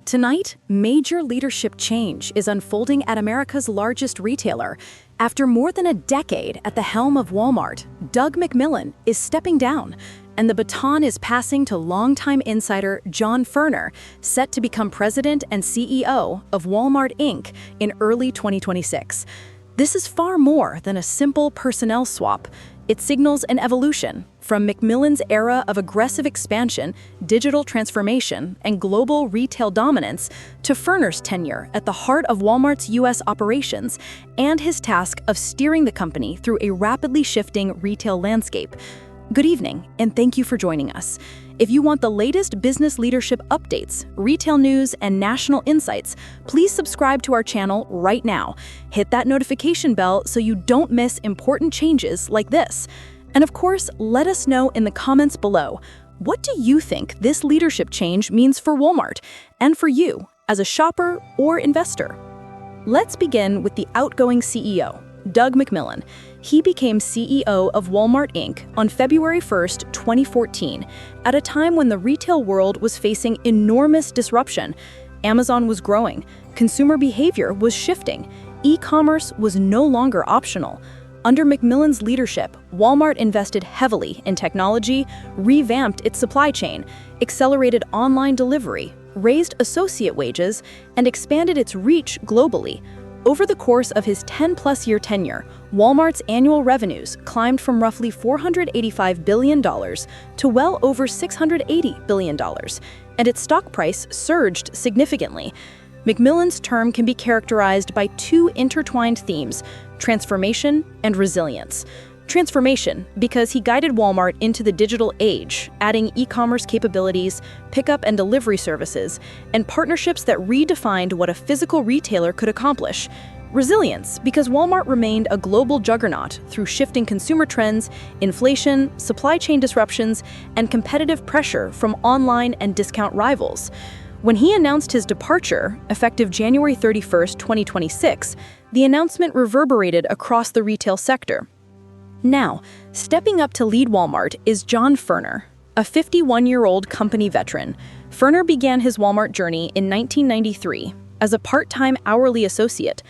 Tonight, major leadership change is unfolding at America's largest retailer. After more than a decade at the helm of Walmart, Doug McMillon is stepping down, and the baton is passing to longtime insider John Furner, set to become president and CEO of Walmart Inc. in early 2026. This is far more than a simple personnel swap. It signals an evolution from McMillon's era of aggressive expansion, digital transformation, and global retail dominance to Furner's tenure at the heart of Walmart's U.S. operations and his task of steering the company through a rapidly shifting retail landscape. Good evening, and thank you for joining us. If you want the latest business leadership updates, retail news, and national insights, please subscribe to our channel right now. Hit that notification bell so you don't miss important changes like this. And of course, let us know in the comments below, what do you think this leadership change means for Walmart and for you as a shopper or investor? Let's begin with the outgoing CEO, Doug McMillon. He became CEO of Walmart Inc. on February 1st, 2014, at a time when the retail world was facing enormous disruption. Amazon was growing, consumer behavior was shifting, e-commerce was no longer optional. Under McMillon's leadership, Walmart invested heavily in technology, revamped its supply chain, accelerated online delivery, raised associate wages, and expanded its reach globally. Over the course of his 10-plus-year tenure, Walmart's annual revenues climbed from roughly $485 billion to well over $680 billion, and its stock price surged significantly. McMillon's term can be characterized by two intertwined themes: transformation and resilience. Transformation, because he guided Walmart into the digital age, adding e-commerce capabilities, pickup and delivery services, and partnerships that redefined what a physical retailer could accomplish. Resilience, because Walmart remained a global juggernaut through shifting consumer trends, inflation, supply chain disruptions, and competitive pressure from online and discount rivals. When he announced his departure, effective January 31st, 2026, the announcement reverberated across the retail sector. Now, stepping up to lead Walmart is John Furner, a 51-year-old company veteran. Furner began his Walmart journey in 1993 as a part-time hourly associate.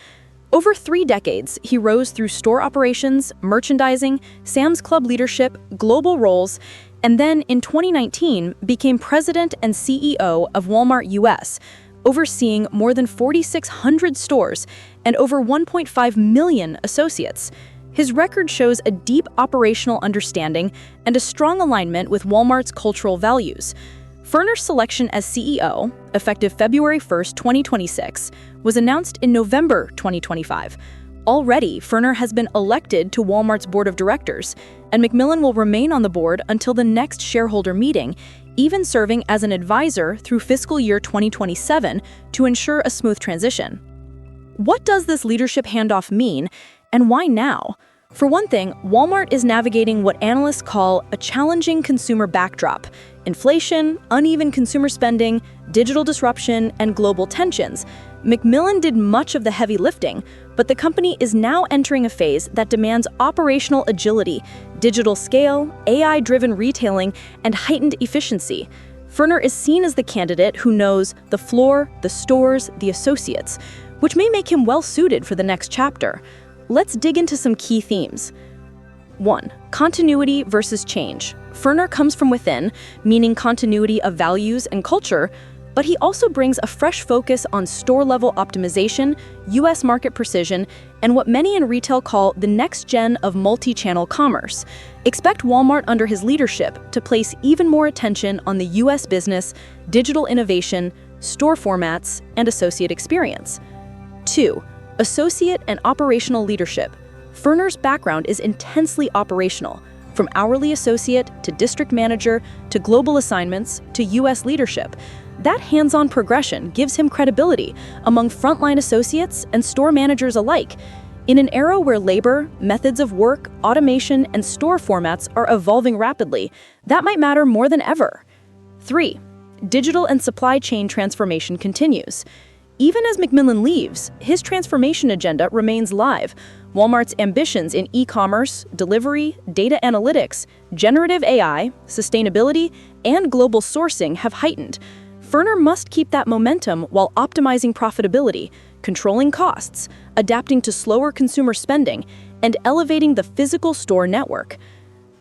Over 3 decades, he rose through store operations, merchandising, Sam's Club leadership, global roles, and then in 2019 became president and CEO of Walmart US, overseeing more than 4,600 stores and over 1.5 million associates. His record shows a deep operational understanding and a strong alignment with Walmart's cultural values. Furner's selection as CEO, effective February 1st, 2026, was announced in November 2025. Already, Furner has been elected to Walmart's board of directors, and McMillon will remain on the board until the next shareholder meeting, even serving as an advisor through fiscal year 2027 to ensure a smooth transition. What does this leadership handoff mean, and why now? For one thing, Walmart is navigating what analysts call a challenging consumer backdrop: inflation, uneven consumer spending, digital disruption, and global tensions. McMillon did much of the heavy lifting, but the company is now entering a phase that demands operational agility, digital scale, AI-driven retailing, and heightened efficiency. Furner is seen as the candidate who knows the floor, the stores, the associates, which may make him well-suited for the next chapter. Let's dig into some key themes. 1. Continuity versus change. Furner comes from within, meaning continuity of values and culture, but he also brings a fresh focus on store-level optimization, U.S. market precision, and what many in retail call the next gen of multi-channel commerce. Expect Walmart under his leadership to place even more attention on the U.S. business, digital innovation, store formats, and associate experience. 2. Associate and operational leadership. Furner's background is intensely operational, from hourly associate to district manager to global assignments to U.S. leadership. That hands-on progression gives him credibility among frontline associates and store managers alike. In an era where labor, methods of work, automation, and store formats are evolving rapidly, that might matter more than ever. 3. Digital and supply chain transformation continues. Even as McMillon leaves, his transformation agenda remains live. Walmart's ambitions in e-commerce, delivery, data analytics, generative AI, sustainability, and global sourcing have heightened. Furner must keep that momentum while optimizing profitability, controlling costs, adapting to slower consumer spending, and elevating the physical store network.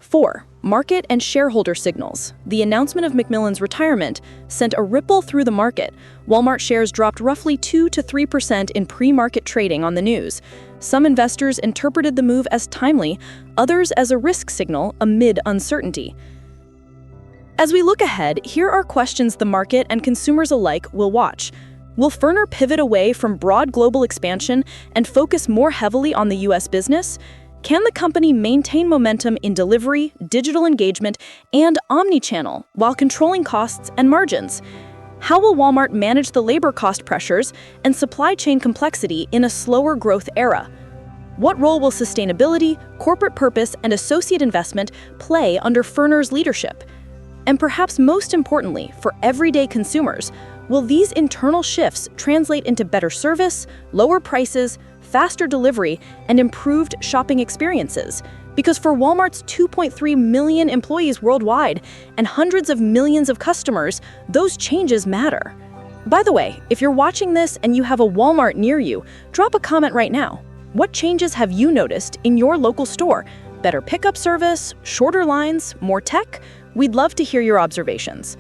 4. Market and shareholder signals. The announcement of McMillon's retirement sent a ripple through the market. Walmart shares dropped roughly 2 to 3% in pre-market trading on the news. Some investors interpreted the move as timely, others as a risk signal amid uncertainty. As we look ahead, here are questions the market and consumers alike will watch. Will Furner pivot away from broad global expansion and focus more heavily on the U.S. business? Can the company maintain momentum in delivery, digital engagement, and omni-channel while controlling costs and margins? How will Walmart manage the labor cost pressures and supply chain complexity in a slower growth era? What role will sustainability, corporate purpose, and associate investment play under Furner's leadership? And perhaps most importantly, for everyday consumers, will these internal shifts translate into better service, lower prices, faster delivery, and improved shopping experiences? Because for Walmart's 2.3 million employees worldwide and hundreds of millions of customers, those changes matter. By the way, if you're watching this and you have a Walmart near you, drop a comment right now. What changes have you noticed in your local store? Better pickup service, shorter lines, more tech? We'd love to hear your observations.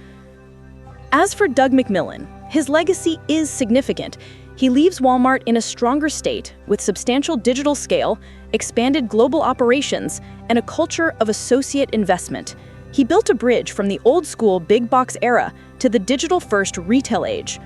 As for Doug McMillon, his legacy is significant. He leaves Walmart in a stronger state with substantial digital scale, expanded global operations, and a culture of associate investment. He built a bridge from the old-school big box era to the digital-first retail age.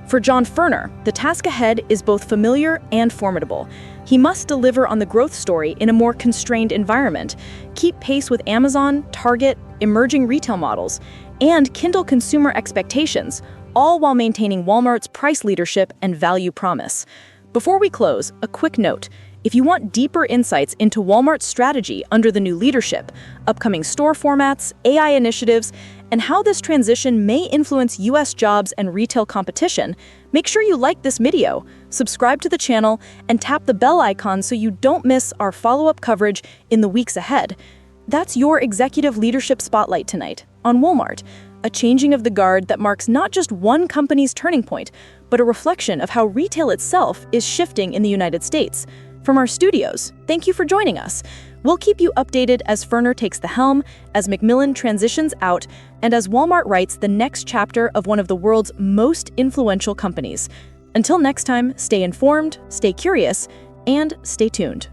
For John Furner, the task ahead is both familiar and formidable. He must deliver on the growth story in a more constrained environment, keep pace with Amazon, Target, emerging retail models, and kindle consumer expectations, all while maintaining Walmart's price leadership and value promise. Before we close, a quick note. If you want deeper insights into Walmart's strategy under the new leadership, upcoming store formats, AI initiatives, and how this transition may influence U.S. jobs and retail competition, make sure you like this video, subscribe to the channel, and tap the bell icon so you don't miss our follow-up coverage in the weeks ahead. That's your executive leadership spotlight tonight on Walmart, a changing of the guard that marks not just one company's turning point, but a reflection of how retail itself is shifting in the United States. From our studios, thank you for joining us. We'll keep you updated as Furner takes the helm, as McMillon transitions out, and as Walmart writes the next chapter of one of the world's most influential companies. Until next time, stay informed, stay curious, and stay tuned.